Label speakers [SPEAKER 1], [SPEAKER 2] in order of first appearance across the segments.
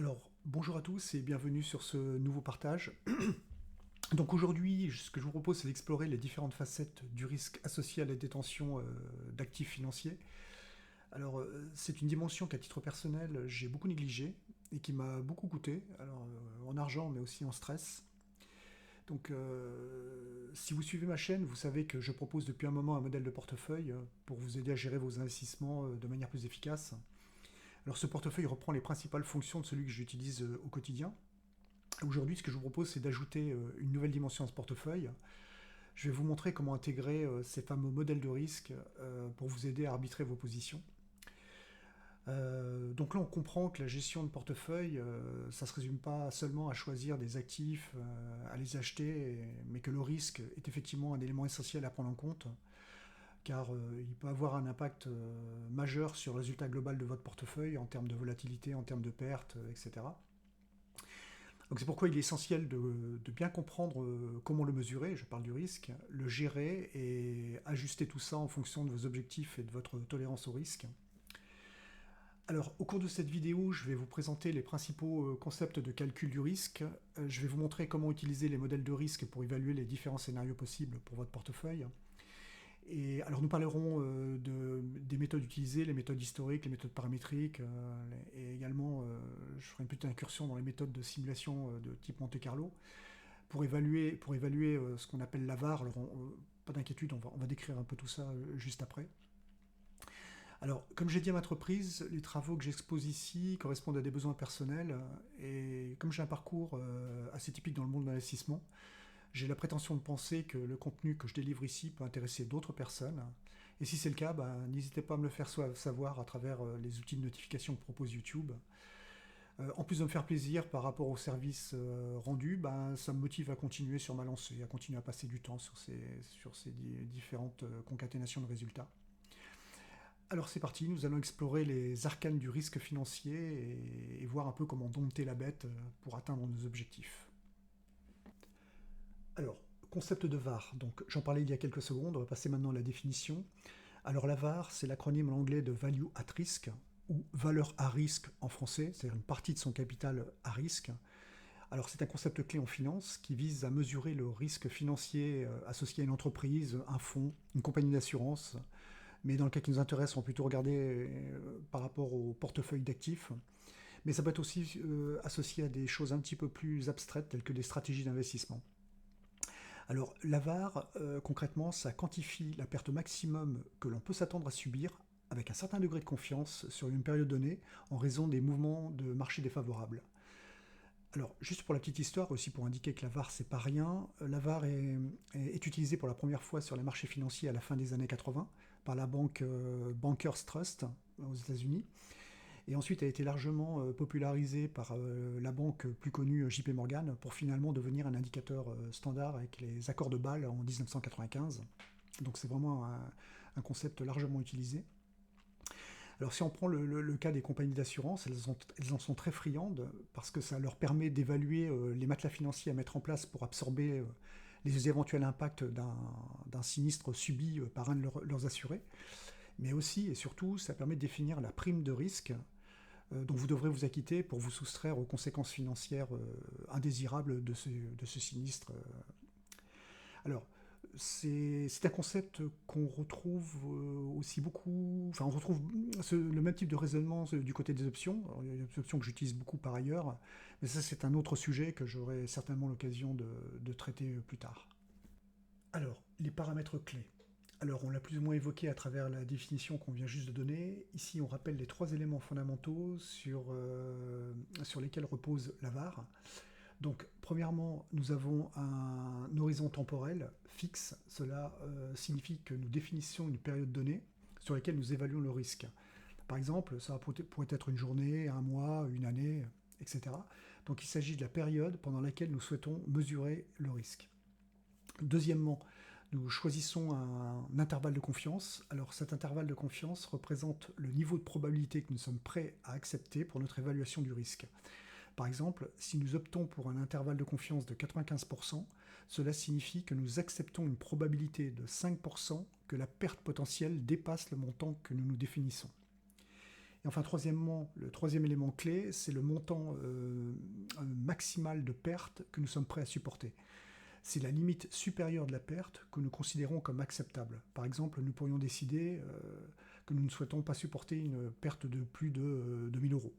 [SPEAKER 1] Alors, bonjour à tous et bienvenue sur ce nouveau partage. Donc aujourd'hui, ce que je vous propose, c'est d'explorer les différentes facettes du risque associé à la détention d'actifs financiers. Alors, c'est une dimension qu'à titre personnel, j'ai beaucoup négligée et qui m'a beaucoup coûté, alors en argent mais aussi en stress. Donc, si vous suivez ma chaîne, vous savez que je propose depuis un moment un modèle de portefeuille pour vous aider à gérer vos investissements de manière plus efficace. Alors, ce portefeuille reprend les principales fonctions de celui que j'utilise au quotidien. Aujourd'hui, ce que je vous propose, c'est d'ajouter une nouvelle dimension à ce portefeuille. Je vais vous montrer comment intégrer ces fameux modèles de risque pour vous aider à arbitrer vos positions. Donc là, on comprend que la gestion de portefeuille, ça ne se résume pas seulement à choisir des actifs, à les acheter, mais que le risque est effectivement un élément essentiel à prendre en compte, car il peut avoir un impact majeur sur le résultat global de votre portefeuille en termes de volatilité, en termes de pertes, etc. Donc c'est pourquoi il est essentiel de bien comprendre comment le mesurer, je parle du risque, le gérer et ajuster tout ça en fonction de vos objectifs et de votre tolérance au risque. Alors au cours de cette vidéo, je vais vous présenter les principaux concepts de calcul du risque. Je vais vous montrer comment utiliser les modèles de risque pour évaluer les différents scénarios possibles pour votre portefeuille. Et alors nous parlerons des méthodes utilisées, les méthodes historiques, les méthodes paramétriques, et également je ferai une petite incursion dans les méthodes de simulation de type Monte Carlo pour évaluer ce qu'on appelle la VAR. Alors pas d'inquiétude, on va décrire un peu tout ça juste après. Alors, comme j'ai dit à ma reprise, les travaux que j'expose ici correspondent à des besoins personnels, et comme j'ai un parcours assez typique dans le monde de l'investissement, j'ai la prétention de penser que le contenu que je délivre ici peut intéresser d'autres personnes. Et si c'est le cas, n'hésitez pas à me le faire savoir à travers les outils de notification que propose YouTube. En plus de me faire plaisir par rapport au service rendu, ça me motive à continuer sur ma lancée, à continuer à passer du temps sur ces différentes concaténations de résultats. Alors c'est parti, nous allons explorer les arcanes du risque financier et voir un peu comment dompter la bête pour atteindre nos objectifs. Alors, concept de VAR, donc j'en parlais il y a quelques secondes, on va passer maintenant à la définition. Alors la VAR, c'est l'acronyme en anglais de Value at Risk, ou valeur à risque en français, c'est-à-dire une partie de son capital à risque. Alors c'est un concept clé en finance qui vise à mesurer le risque financier associé à une entreprise, un fonds, une compagnie d'assurance, mais dans le cas qui nous intéresse, on peut plutôt regarder par rapport au portefeuille d'actifs. Mais ça peut être aussi associé à des choses un petit peu plus abstraites, telles que des stratégies d'investissement. Alors, l'AVAR, concrètement, ça quantifie la perte maximum que l'on peut s'attendre à subir avec un certain degré de confiance sur une période donnée en raison des mouvements de marché défavorables. Alors, juste pour la petite histoire, aussi pour indiquer que la VAR, c'est pas rien, la VAR est utilisée pour la première fois sur les marchés financiers à la fin des années 80 par la banque Bankers Trust aux États-Unis. Et ensuite a été largement popularisée par la banque plus connue JP Morgan pour finalement devenir un indicateur standard avec les accords de Bâle en 1995. Donc c'est vraiment un concept largement utilisé. Alors si on prend le cas des compagnies d'assurance, elles en sont très friandes parce que ça leur permet d'évaluer les matelas financiers à mettre en place pour absorber les éventuels impacts d'un sinistre subi par un de leurs assurés. Mais aussi et surtout, ça permet de définir la prime de risque dont vous devrez vous acquitter pour vous soustraire aux conséquences financières indésirables de ce sinistre. Alors, c'est un concept qu'on retrouve aussi beaucoup. Enfin, on retrouve le même type de raisonnement du côté des options. Alors, il y a des options que j'utilise beaucoup par ailleurs, mais ça, c'est un autre sujet que j'aurai certainement l'occasion de traiter plus tard. Alors, les paramètres clés. Alors, on l'a plus ou moins évoqué à travers la définition qu'on vient juste de donner. Ici, on rappelle les trois éléments fondamentaux sur lesquels repose la VAR. Donc, premièrement, nous avons un horizon temporel fixe. Cela signifie que nous définissons une période donnée sur laquelle nous évaluons le risque. Par exemple, ça pourrait être une journée, un mois, une année, etc. Donc, il s'agit de la période pendant laquelle nous souhaitons mesurer le risque. Deuxièmement, nous choisissons un intervalle de confiance. Alors cet intervalle de confiance représente le niveau de probabilité que nous sommes prêts à accepter pour notre évaluation du risque. Par exemple, si nous optons pour un intervalle de confiance de 95%, cela signifie que nous acceptons une probabilité de 5% que la perte potentielle dépasse le montant que nous nous définissons. Et enfin, troisièmement, le troisième élément clé, c'est le montant maximal de perte que nous sommes prêts à supporter. C'est la limite supérieure de la perte que nous considérons comme acceptable. Par exemple, nous pourrions décider que nous ne souhaitons pas supporter une perte de plus de 1000 euros.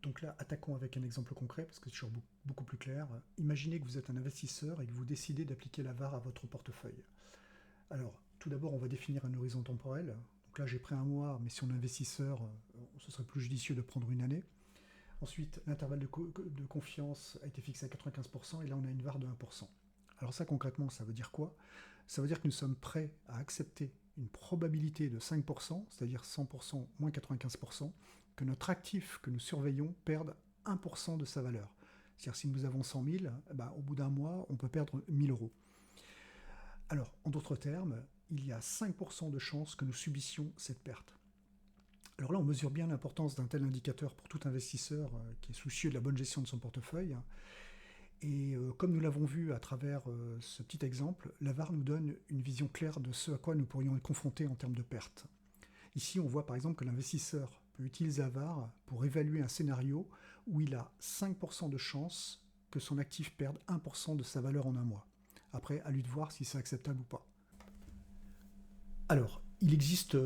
[SPEAKER 1] Donc là, attaquons avec un exemple concret, parce que c'est toujours beaucoup plus clair. Imaginez que vous êtes un investisseur et que vous décidez d'appliquer la VaR à votre portefeuille. Alors, tout d'abord, on va définir un horizon temporel. Donc là, j'ai pris un mois, mais si on est investisseur, ce serait plus judicieux de prendre une année. Ensuite, l'intervalle de confiance a été fixé à 95%, et là, on a une VaR de 1%. Alors ça, concrètement, ça veut dire quoi? Ça veut dire que nous sommes prêts à accepter une probabilité de 5%, c'est-à-dire 100% moins 95%, que notre actif que nous surveillons perde 1% de sa valeur. C'est-à-dire si nous avons 100 000, au bout d'un mois, on peut perdre 1000 euros. Alors, en d'autres termes, il y a 5% de chances que nous subissions cette perte. Alors là, on mesure bien l'importance d'un tel indicateur pour tout investisseur qui est soucieux de la bonne gestion de son portefeuille. Et comme nous l'avons vu à travers ce petit exemple, la VaR nous donne une vision claire de ce à quoi nous pourrions être confrontés en termes de pertes. Ici, on voit par exemple que l'investisseur peut utiliser la VaR pour évaluer un scénario où il a 5% de chances que son actif perde 1% de sa valeur en un mois. Après, à lui de voir si c'est acceptable ou pas. Alors, il existe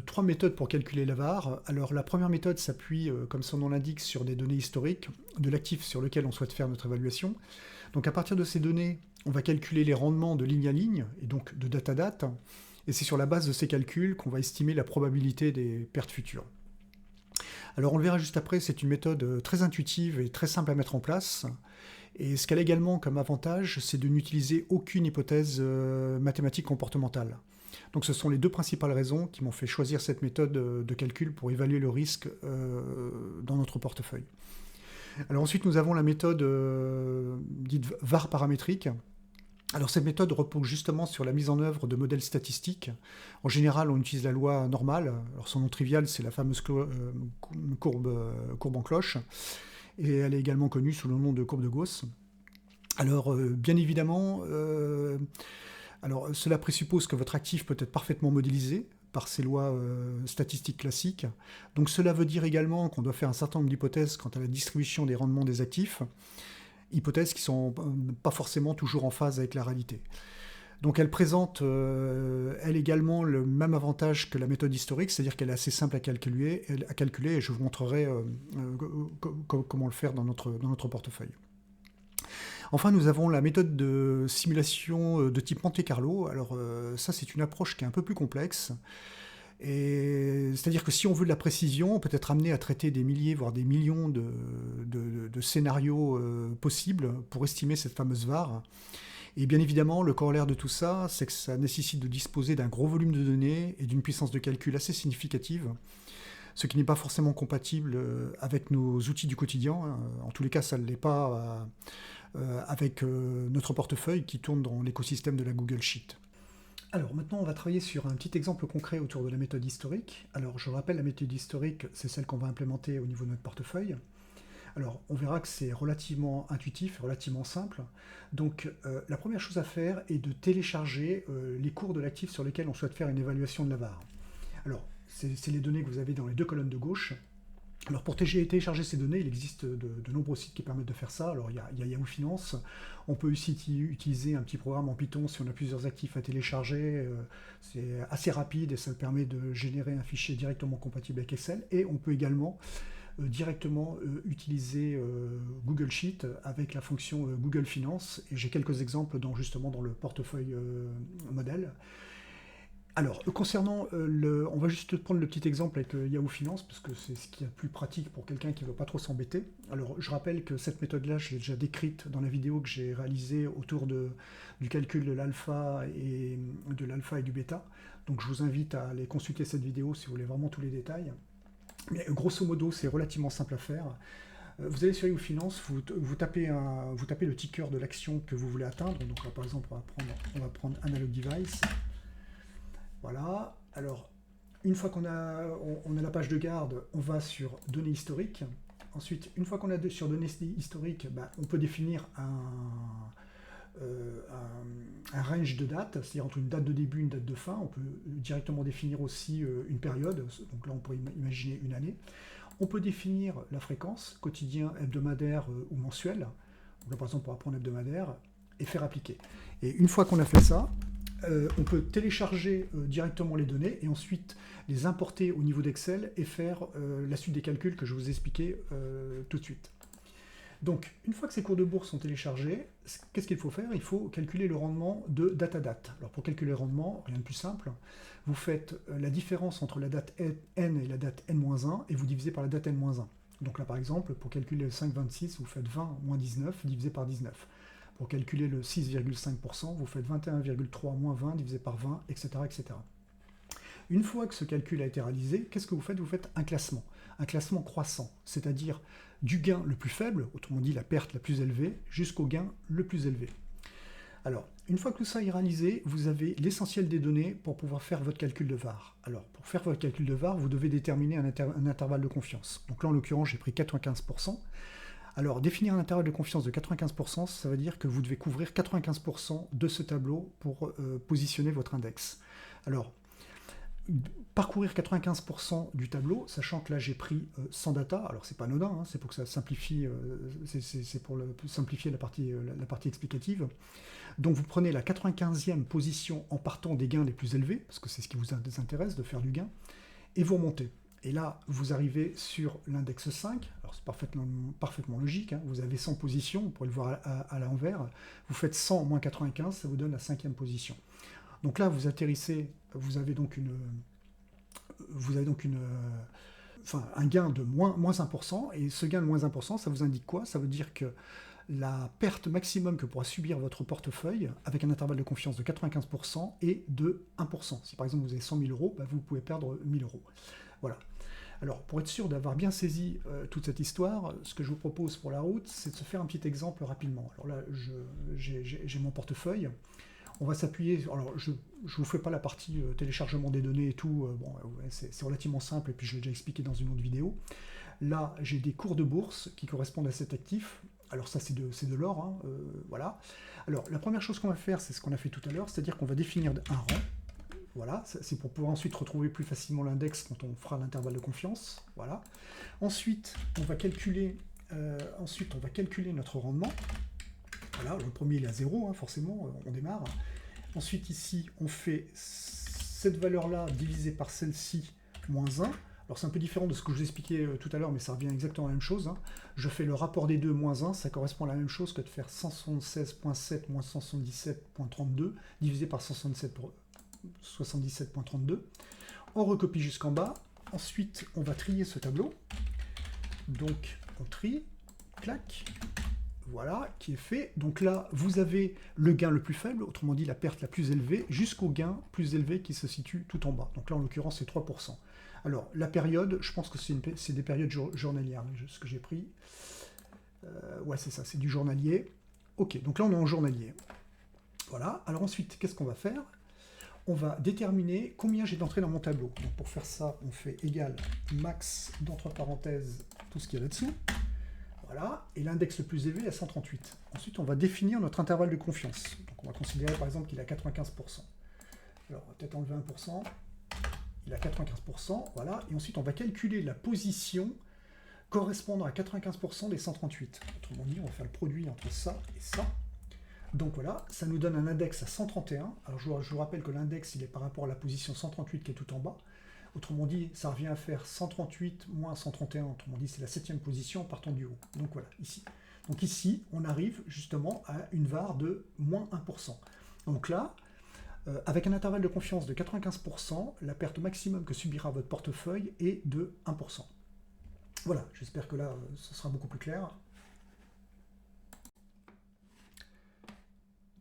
[SPEAKER 1] 3 méthodes pour calculer la VaR. Alors, la première méthode s'appuie, comme son nom l'indique, sur des données historiques de l'actif sur lequel on souhaite faire notre évaluation. Donc, à partir de ces données, on va calculer les rendements de ligne à ligne, et donc de date à date. Et c'est sur la base de ces calculs qu'on va estimer la probabilité des pertes futures. Alors, on le verra juste après, c'est une méthode très intuitive et très simple à mettre en place. Et ce qu'elle a également comme avantage, c'est de n'utiliser aucune hypothèse mathématique comportementale. Donc ce sont les deux principales raisons qui m'ont fait choisir cette méthode de calcul pour évaluer le risque dans notre portefeuille. Alors ensuite, nous avons la méthode dite VaR paramétrique. Alors cette méthode repose justement sur la mise en œuvre de modèles statistiques. En général, on utilise la loi normale. Alors son nom trivial, c'est la fameuse courbe en cloche. Et elle est également connue sous le nom de courbe de Gauss. Alors bien évidemment, cela présuppose que votre actif peut être parfaitement modélisé par ces lois statistiques classiques. Donc cela veut dire également qu'on doit faire un certain nombre d'hypothèses quant à la distribution des rendements des actifs, hypothèses qui ne sont pas forcément toujours en phase avec la réalité. Donc elle présente, elle également, le même avantage que la méthode historique, c'est-à-dire qu'elle est assez simple à calculer et je vous montrerai comment le faire dans notre portefeuille. Enfin, nous avons la méthode de simulation de type Monte Carlo. Alors ça, c'est une approche qui est un peu plus complexe. C'est-à-dire que si on veut de la précision, on peut être amené à traiter des milliers, voire des millions de scénarios possibles pour estimer cette fameuse VaR. Et bien évidemment, le corollaire de tout ça, c'est que ça nécessite de disposer d'un gros volume de données et d'une puissance de calcul assez significative, ce qui n'est pas forcément compatible avec nos outils du quotidien. En tous les cas, ça ne l'est pas avec notre portefeuille qui tourne dans l'écosystème de la Google Sheet. Alors maintenant, on va travailler sur un petit exemple concret autour de la méthode historique. Alors je rappelle, la méthode historique, c'est celle qu'on va implémenter au niveau de notre portefeuille. Alors on verra que c'est relativement intuitif, relativement simple. Donc la première chose à faire est de télécharger les cours de l'actif sur lesquels on souhaite faire une évaluation de la VaR. Alors c'est les données que vous avez dans les deux colonnes de gauche. Alors pour télécharger ces données, il existe de nombreux sites qui permettent de faire ça. Alors il y a Yahoo Finance, on peut aussi utiliser un petit programme en Python si on a plusieurs actifs à télécharger. C'est assez rapide et ça permet de générer un fichier directement compatible avec Excel. Et on peut également directement utiliser Google Sheet avec la fonction Google Finance. Et j'ai quelques exemples justement dans le portefeuille modèle. Alors, concernant on va juste prendre le petit exemple avec Yahoo Finance, parce que c'est ce qui est le plus pratique pour quelqu'un qui ne veut pas trop s'embêter. Alors, je rappelle que cette méthode-là, je l'ai déjà décrite dans la vidéo que j'ai réalisée autour du calcul de l'alpha et du bêta. Donc, je vous invite à aller consulter cette vidéo si vous voulez vraiment tous les détails. Mais grosso modo, c'est relativement simple à faire. Vous allez sur Yahoo Finance, vous tapez le ticker de l'action que vous voulez atteindre. Donc, là, par exemple, on va prendre Analog Device. Voilà, alors une fois qu'on a la page de garde, on va sur données historiques. Ensuite, une fois qu'on a sur données historiques, on peut définir un range de dates, c'est-à-dire entre une date de début et une date de fin. On peut directement définir aussi une période, donc là on pourrait imaginer une année. On peut définir la fréquence, quotidien, hebdomadaire ou mensuel. Donc là par exemple on pourra prendre hebdomadaire et faire appliquer. Et une fois qu'on a fait ça, on peut télécharger directement les données et ensuite les importer au niveau d'Excel et faire la suite des calculs que je vous ai expliqué tout de suite. Donc, une fois que ces cours de bourse sont téléchargés, qu'est-ce qu'il faut faire? Il faut calculer le rendement de date à date. Alors, pour calculer le rendement, rien de plus simple, vous faites la différence entre la date n et la date n-1 et vous divisez par la date n-1. Donc là, par exemple, pour calculer le 5,26, vous faites 20 moins 19 divisé par 19. Pour calculer le 6,5%, vous faites 21,3 moins 20 divisé par 20, etc., etc. Une fois que ce calcul a été réalisé, qu'est-ce que vous faites? Vous faites un classement croissant, c'est-à-dire du gain le plus faible, autrement dit la perte la plus élevée, jusqu'au gain le plus élevé. Alors, une fois que tout ça est réalisé, vous avez l'essentiel des données pour pouvoir faire votre calcul de VAR. Alors, pour faire votre calcul de VAR, vous devez déterminer un intervalle de confiance. Donc là, en l'occurrence, j'ai pris 95%. Alors, définir un intervalle de confiance de 95%, ça veut dire que vous devez couvrir 95% de ce tableau pour positionner votre index. Alors, parcourir 95% du tableau, sachant que là j'ai pris 100 data, alors c'est pas anodin, hein, c'est pour que ça simplifie, c'est pour simplifier la partie explicative. Donc vous prenez la 95e position en partant des gains les plus élevés, parce que c'est ce qui vous intéresse de faire du gain, et vous remontez. Et là, vous arrivez sur l'index 5, alors c'est parfaitement logique, hein, vous avez 100 positions, vous pourrez le voir à l'envers, vous faites 100 moins 95, ça vous donne la 5e position. Donc là, vous atterrissez, vous avez donc un gain de moins 1%, et ce gain de moins 1%, ça vous indique quoi? Ça veut dire que la perte maximum que pourra subir votre portefeuille, avec un intervalle de confiance de 95%, est de 1%. Si par exemple vous avez 100 000 euros, vous pouvez perdre 1 000 euros. Voilà. Alors, pour être sûr d'avoir bien saisi toute cette histoire, ce que je vous propose pour la route, c'est de se faire un petit exemple rapidement. Alors là, j'ai mon portefeuille. On va s'appuyer, alors je ne vous fais pas la partie téléchargement des données et tout, bon, c'est relativement simple, et puis je l'ai déjà expliqué dans une autre vidéo. Là, j'ai des cours de bourse qui correspondent à cet actif. Alors ça, c'est de l'or, hein, voilà. Alors, la première chose qu'on va faire, c'est ce qu'on a fait tout à l'heure, c'est-à-dire qu'on va définir un rang. Voilà, c'est pour pouvoir ensuite retrouver plus facilement l'index quand on fera l'intervalle de confiance. Voilà. Ensuite, on va calculer notre rendement. Voilà, le premier il est à 0, hein, forcément, on démarre. Ensuite ici, on fait cette valeur-là divisée par celle-ci, moins 1. Alors c'est un peu différent de ce que je vous expliquais tout à l'heure, mais ça revient exactement à la même chose. Hein. Je fais le rapport des deux, moins 1, ça correspond à la même chose que de faire 176.7 moins 177.32 divisé par 177.32. On recopie jusqu'en bas. Ensuite, on va trier ce tableau. Donc, on trie, clac. Voilà, qui est fait. Donc là, vous avez le gain le plus faible, autrement dit la perte la plus élevée, jusqu'au gain plus élevé qui se situe tout en bas. Donc là, en l'occurrence, c'est 3%. Alors, la période, je pense que c'est des périodes journalières, ce que j'ai pris. Ouais, c'est ça, c'est du journalier. Ok, donc là, on est en journalier. Voilà, alors ensuite, qu'est-ce qu'on va faire? On va déterminer combien j'ai d'entrées dans mon tableau. Donc pour faire ça, on fait égal max, d'entre parenthèses, tout ce qu'il y a là-dessous. Voilà, et l'index le plus élevé est à 138. Ensuite, on va définir notre intervalle de confiance. Donc on va considérer par exemple qu'il est à 95%. Alors on va peut-être enlever 1%. Il est à 95%, voilà. Et ensuite, on va calculer la position correspondant à 95% des 138. Autrement dit, on va faire le produit entre ça et ça. Donc voilà, ça nous donne un index à 131. Alors je vous rappelle que l'index, il est par rapport à la position 138 qui est tout en bas. Autrement dit, ça revient à faire 138 moins 131. Autrement dit, c'est la 7e position en partant du haut. Donc voilà, ici. Donc ici, on arrive justement à une VAR de moins 1%. Donc là, avec un intervalle de confiance de 95%, la perte maximum que subira votre portefeuille est de 1%. Voilà, j'espère que là, ce sera beaucoup plus clair.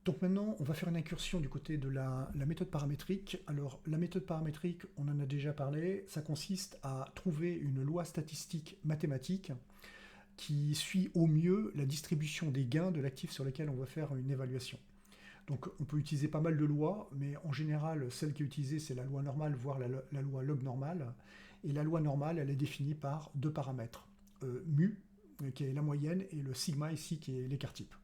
[SPEAKER 1] Donc maintenant, on va faire une incursion du côté de la méthode paramétrique. Alors, la méthode paramétrique, on en a déjà parlé, ça consiste à trouver une loi statistique mathématique qui suit au mieux la distribution des gains de l'actif sur lequel on va faire une évaluation. Donc on peut utiliser pas mal de lois, mais en général, celle qui est utilisée, c'est la loi normale, voire la loi log normale. Et la loi normale, elle est définie par deux paramètres. Mu, qui est la moyenne, et le sigma ici, qui est l'écart type.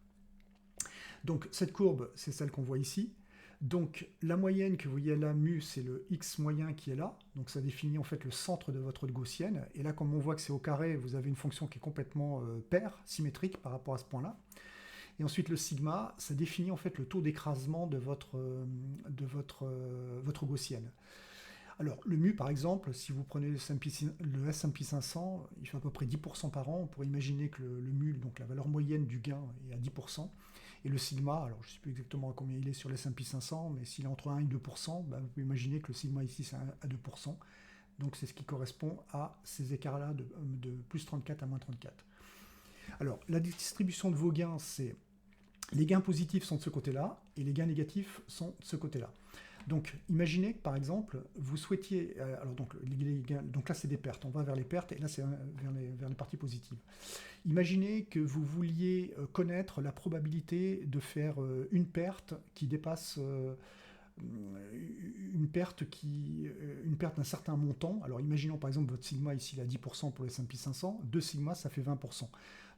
[SPEAKER 1] Donc cette courbe, c'est celle qu'on voit ici. Donc la moyenne que vous voyez là, mu, c'est le x moyen qui est là. Donc ça définit en fait le centre de votre gaussienne. Et là, comme on voit que c'est au carré, vous avez une fonction qui est complètement paire, symétrique par rapport à ce point-là. Et ensuite le sigma, ça définit en fait le taux d'écrasement de votre gaussienne. Alors le mu par exemple, si vous prenez le S&P 500, il fait à peu près 10% par an. On pourrait imaginer que le mu, donc la valeur moyenne du gain, est à 10%. Et le sigma, alors je ne sais plus exactement à combien il est sur le S&P 500, mais s'il est entre 1 et 2%, vous pouvez imaginer que le sigma ici c'est à 2%. Donc c'est ce qui correspond à ces écarts-là de plus 34 à moins 34. Alors la distribution de vos gains, c'est les gains positifs sont de ce côté-là et les gains négatifs sont de ce côté-là. Donc, imaginez que par exemple, vous souhaitiez. Alors, donc là, c'est des pertes. On va vers les pertes et là, c'est vers les parties positives. Imaginez que vous vouliez connaître la probabilité de faire une perte qui dépasse. Une perte d'un certain montant. Alors, imaginons par exemple votre sigma ici, il est à 10% pour le S&P 500. 2 sigma, ça fait 20%.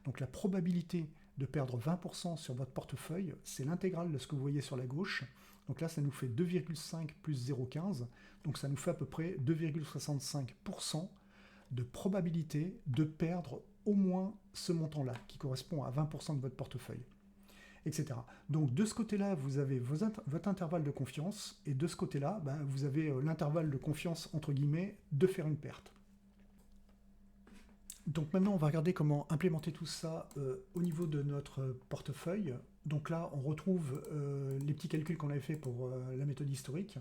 [SPEAKER 1] Donc, la probabilité de perdre 20% sur votre portefeuille, c'est l'intégrale de ce que vous voyez sur la gauche. Donc là, ça nous fait 2,5 plus 0,15. Donc ça nous fait à peu près 2,65% de probabilité de perdre au moins ce montant-là, qui correspond à 20% de votre portefeuille, etc. Donc de ce côté-là, vous avez votre intervalle de confiance, et de ce côté-là, vous avez l'intervalle de confiance, entre guillemets, de faire une perte. Donc maintenant, on va regarder comment implémenter tout ça au niveau de notre portefeuille. Donc là, on retrouve les petits calculs qu'on avait fait pour la méthode historique.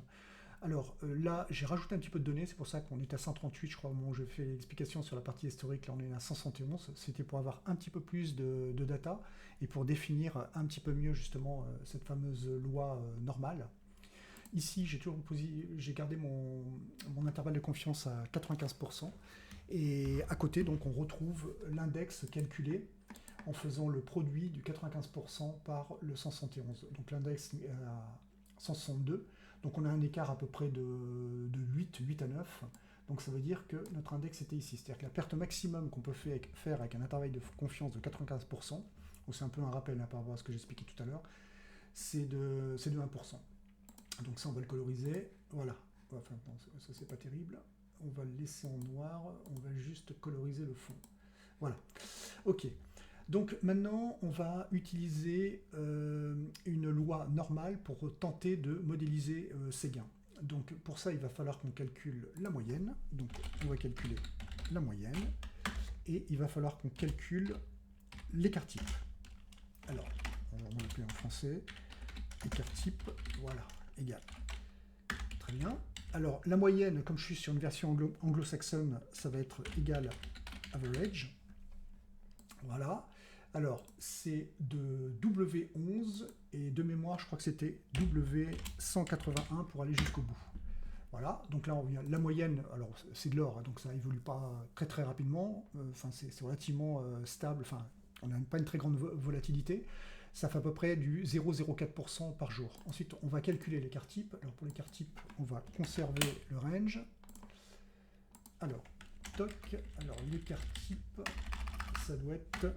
[SPEAKER 1] Alors là, j'ai rajouté un petit peu de données, c'est pour ça qu'on est à 138, je crois, au moment où je fais l'explication sur la partie historique. Là, on est à 171. C'était pour avoir un petit peu plus de data et pour définir un petit peu mieux justement cette fameuse loi normale. Ici, j'ai gardé mon intervalle de confiance à 95%. Et à côté, donc, on retrouve l'index calculé en faisant le produit du 95% par le 171. Donc l'index est à 162. Donc on a un écart à peu près de 8 à 9. Donc ça veut dire que notre index était ici. C'est-à-dire que la perte maximum qu'on peut faire avec un intervalle de confiance de 95%, c'est un peu un rappel par rapport à ce que j'expliquais tout à l'heure, c'est de 1%. Donc ça, on va le coloriser. Voilà. Enfin, bon, ça, c'est pas terrible. On va le laisser en noir. On va juste coloriser le fond. Voilà. OK. Donc maintenant, on va utiliser une loi normale pour tenter de modéliser ces gains. Donc pour ça, il va falloir qu'on calcule la moyenne. Donc on va calculer la moyenne. Et il va falloir qu'on calcule l'écart type. Alors, on va l'appeler en français. Écart type, voilà, égal. Très bien. Alors, la moyenne, comme je suis sur une version anglo-saxonne, ça va être égal à average. Voilà. Alors, c'est de W11, et de mémoire, je crois que c'était W181 pour aller jusqu'au bout. Voilà, donc là, on vient. La moyenne, alors c'est de l'or, donc ça évolue pas très très rapidement, enfin, c'est relativement stable, enfin, on n'a pas une très grande volatilité. Ça fait à peu près du 0,04% par jour. Ensuite, on va calculer l'écart type. Alors, pour l'écart type, on va conserver le range. Alors, toc. Alors, l'écart type, ça doit être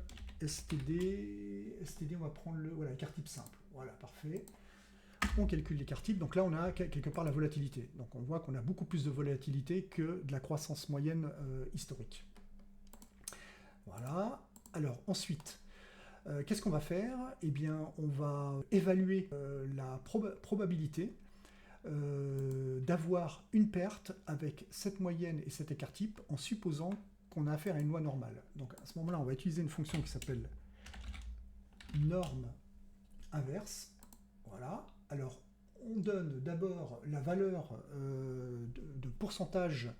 [SPEAKER 1] STD. STD, on va prendre voilà, l'écart type simple. Voilà, parfait. On calcule l'écart type. Donc là, on a quelque part la volatilité. Donc, on voit qu'on a beaucoup plus de volatilité que de la croissance moyenne historique. Voilà. Alors, ensuite, qu'est-ce qu'on va faire? Eh bien, on va évaluer la probabilité d'avoir une perte avec cette moyenne et cet écart type en supposant qu'on a affaire à une loi normale. Donc à ce moment-là, on va utiliser une fonction qui s'appelle norme inverse. Voilà. Alors, on donne d'abord la valeur de pourcentage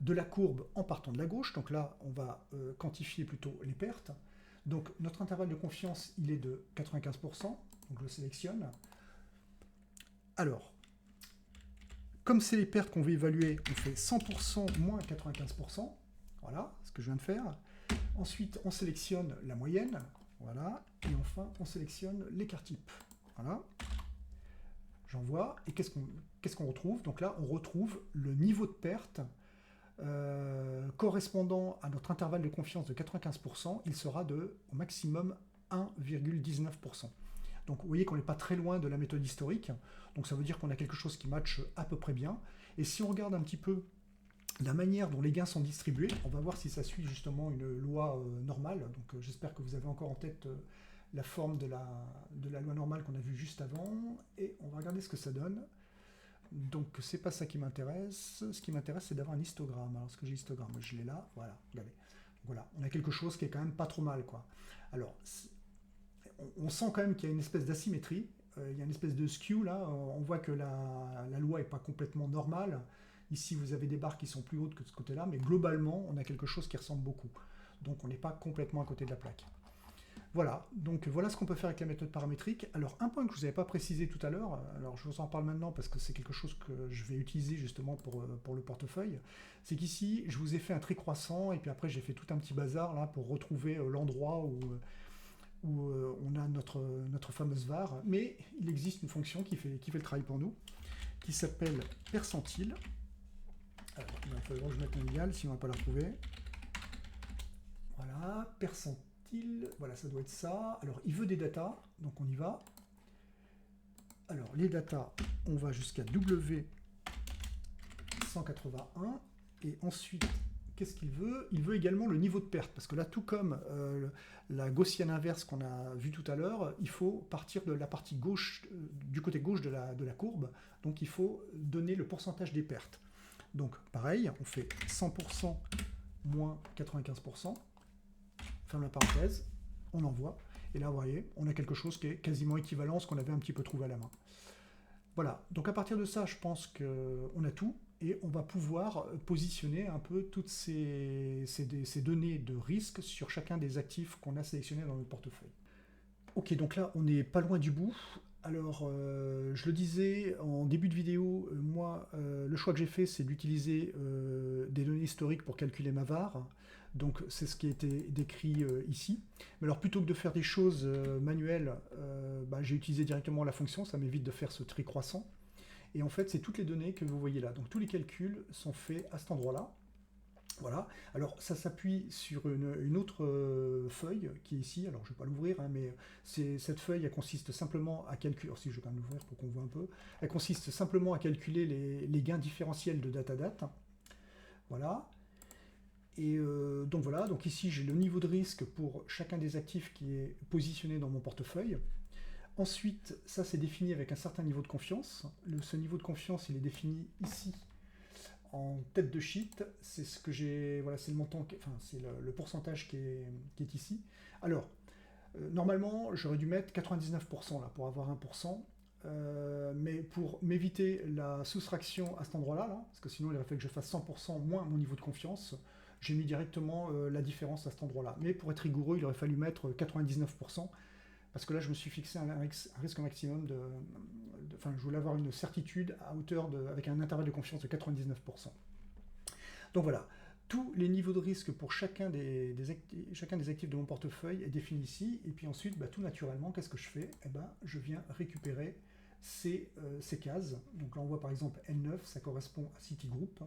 [SPEAKER 1] de la courbe en partant de la gauche. Donc là, on va quantifier plutôt les pertes. Donc notre intervalle de confiance, il est de 95%, donc je le sélectionne. Alors, comme c'est les pertes qu'on veut évaluer, on fait 100% moins 95%, voilà ce que je viens de faire. Ensuite, on sélectionne la moyenne, voilà, et enfin, on sélectionne l'écart type, voilà. J'envoie, et qu'est-ce qu'on retrouve? Donc là, on retrouve le niveau de perte correspondant à notre intervalle de confiance de 95%, il sera au maximum 1,19%. Donc vous voyez qu'on n'est pas très loin de la méthode historique, donc ça veut dire qu'on a quelque chose qui matche à peu près bien. Et si on regarde un petit peu la manière dont les gains sont distribués, on va voir si ça suit justement une loi normale. Donc j'espère que vous avez encore en tête la forme de la loi normale qu'on a vue juste avant, et on va regarder ce que ça donne. Donc c'est pas ça qui m'intéresse, ce qui m'intéresse c'est d'avoir un histogramme. Alors ce que j'ai histogramme, je l'ai là, voilà, regardez. Voilà, on a quelque chose qui est quand même pas trop mal, quoi. Alors, on sent quand même qu'il y a une espèce d'asymétrie, il y a une espèce de skew là, on voit que la loi n'est pas complètement normale. Ici vous avez des barres qui sont plus hautes que de ce côté-là, mais globalement on a quelque chose qui ressemble beaucoup. Donc on n'est pas complètement à côté de la plaque. Voilà, donc voilà ce qu'on peut faire avec la méthode paramétrique. Alors un point que je ne vous avais pas précisé tout à l'heure, alors je vous en parle maintenant parce que c'est quelque chose que je vais utiliser justement pour le portefeuille, c'est qu'ici je vous ai fait un trait croissant et puis après j'ai fait tout un petit bazar là pour retrouver l'endroit où on a notre fameuse var, mais il existe une fonction qui fait le travail pour nous, qui s'appelle percentile. Alors il va falloir que je mette un égal si on ne va pas la retrouver. Voilà, percentile. Voilà, ça doit être ça. Alors, il veut des datas, donc on y va. Alors, les datas, on va jusqu'à W181. Et ensuite, qu'est-ce qu'il veut? Il veut également le niveau de perte, parce que là, tout comme la gaussienne inverse qu'on a vue tout à l'heure, il faut partir de la partie gauche, du côté gauche de la courbe. Donc, il faut donner le pourcentage des pertes. Donc, pareil, on fait 100% moins 95%. Ferme la parenthèse, on envoie, et là vous voyez, on a quelque chose qui est quasiment équivalent à ce qu'on avait un petit peu trouvé à la main. Voilà, donc à partir de ça, je pense qu'on a tout, et on va pouvoir positionner un peu toutes ces données de risque sur chacun des actifs qu'on a sélectionnés dans notre portefeuille. Ok, donc là, on n'est pas loin du bout. Alors, je le disais en début de vidéo, moi, le choix que j'ai fait, c'est d'utiliser des données historiques pour calculer ma var. Donc, c'est ce qui a été décrit ici. Mais alors, plutôt que de faire des choses manuelles, j'ai utilisé directement la fonction, ça m'évite de faire ce tri croissant. Et en fait, c'est toutes les données que vous voyez là. Donc, tous les calculs sont faits à cet endroit-là. Voilà, alors ça s'appuie sur une autre feuille qui est ici, alors je ne vais pas l'ouvrir, hein, mais cette feuille, elle consiste simplement à calculer, alors si je vais quand même l'ouvrir pour qu'on voit un peu, elle consiste simplement à calculer les gains différentiels de date à date, voilà, et donc voilà, donc ici j'ai le niveau de risque pour chacun des actifs qui est positionné dans mon portefeuille. Ensuite, ça c'est défini avec un certain niveau de confiance, ce niveau de confiance il est défini ici, en tête de sheet, c'est ce que j'ai, voilà, c'est le montant, enfin c'est le pourcentage qui est ici. Alors, normalement, j'aurais dû mettre 99% là pour avoir 1%, mais pour m'éviter la soustraction à cet endroit-là, là, parce que sinon il aurait fallu que je fasse 100% moins mon niveau de confiance, j'ai mis directement la différence à cet endroit-là. Mais pour être rigoureux, il aurait fallu mettre 99%, parce que là je me suis fixé un risque maximum enfin je voulais avoir une certitude à hauteur avec un intervalle de confiance de 99%. Donc voilà, tous les niveaux de risque pour chacun des actifs de mon portefeuille est défini ici, et puis ensuite tout naturellement qu'est-ce que je fais? Je viens récupérer ces cases. Donc là on voit par exemple L9, ça correspond à Citigroup.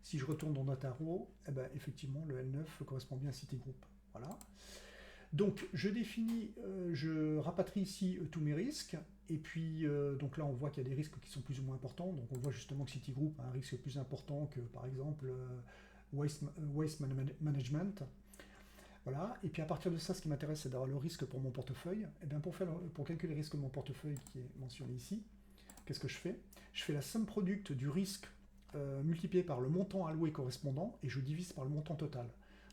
[SPEAKER 1] Si je retourne dans Dataro, effectivement le L9 correspond bien à Citigroup. Voilà. Donc je définis, je rapatrie ici tous mes risques, et puis donc là on voit qu'il y a des risques qui sont plus ou moins importants, donc on voit justement que Citigroup a un risque plus important que par exemple Waste Management. Voilà, et puis à partir de ça, ce qui m'intéresse c'est d'avoir le risque pour mon portefeuille. Et bien pour calculer le risque de mon portefeuille qui est mentionné ici, qu'est-ce que je fais? Je fais la somme product du risque multiplié par le montant alloué correspondant, et je divise par le montant total.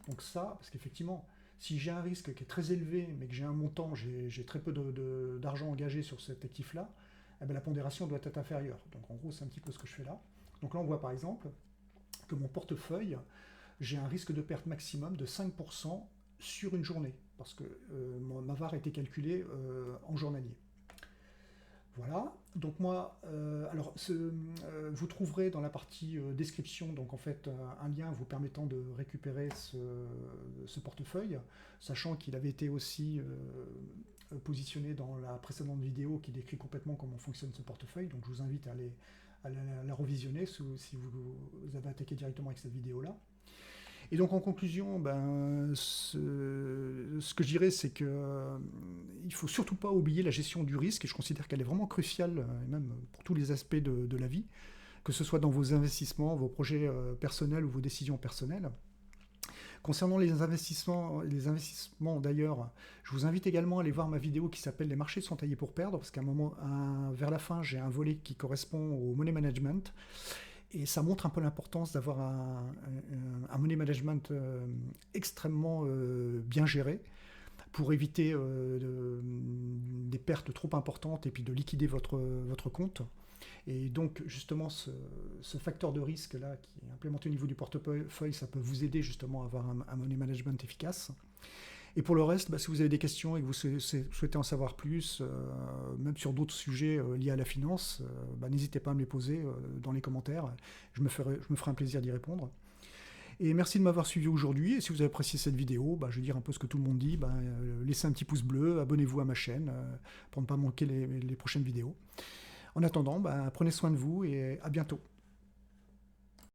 [SPEAKER 1] Donc ça, parce qu'effectivement, si j'ai un risque qui est très élevé, mais que j'ai un montant, j'ai très peu d'argent engagé sur cet actif-là, la pondération doit être inférieure. Donc en gros, c'est un petit peu ce que je fais là. Donc là, on voit par exemple que mon portefeuille, j'ai un risque de perte maximum de 5% sur une journée, parce que ma var a été calculée en journalier. Voilà, donc moi, vous trouverez dans la partie description, donc en fait, un lien vous permettant de récupérer ce portefeuille, sachant qu'il avait été aussi positionné dans la précédente vidéo qui décrit complètement comment fonctionne ce portefeuille, donc je vous invite à la revisionner si vous avez attaqué directement avec cette vidéo-là. Et donc en conclusion, ce que je dirais, c'est qu'il il faut surtout pas oublier la gestion du risque, et je considère qu'elle est vraiment cruciale, et même pour tous les aspects de la vie, que ce soit dans vos investissements, vos projets personnels ou vos décisions personnelles. Concernant les investissements d'ailleurs, je vous invite également à aller voir ma vidéo qui s'appelle «Les marchés sont taillés pour perdre», parce vers la fin, j'ai un volet qui correspond au money management, et ça montre un peu l'importance d'avoir un money management extrêmement bien géré, pour éviter des pertes trop importantes et puis de liquider votre compte. Et donc justement ce facteur de risque là qui est implémenté au niveau du portefeuille, ça peut vous aider justement à avoir un money management efficace. Et pour le reste, si vous avez des questions et que vous souhaitez en savoir plus, même sur d'autres sujets liés à la finance, n'hésitez pas à me les poser dans les commentaires. Je me ferai un plaisir d'y répondre. Et merci de m'avoir suivi aujourd'hui. Et si vous avez apprécié cette vidéo, je vais dire un peu ce que tout le monde dit. Laissez un petit pouce bleu, abonnez-vous à ma chaîne pour ne pas manquer les prochaines vidéos. En attendant, prenez soin de vous et à bientôt.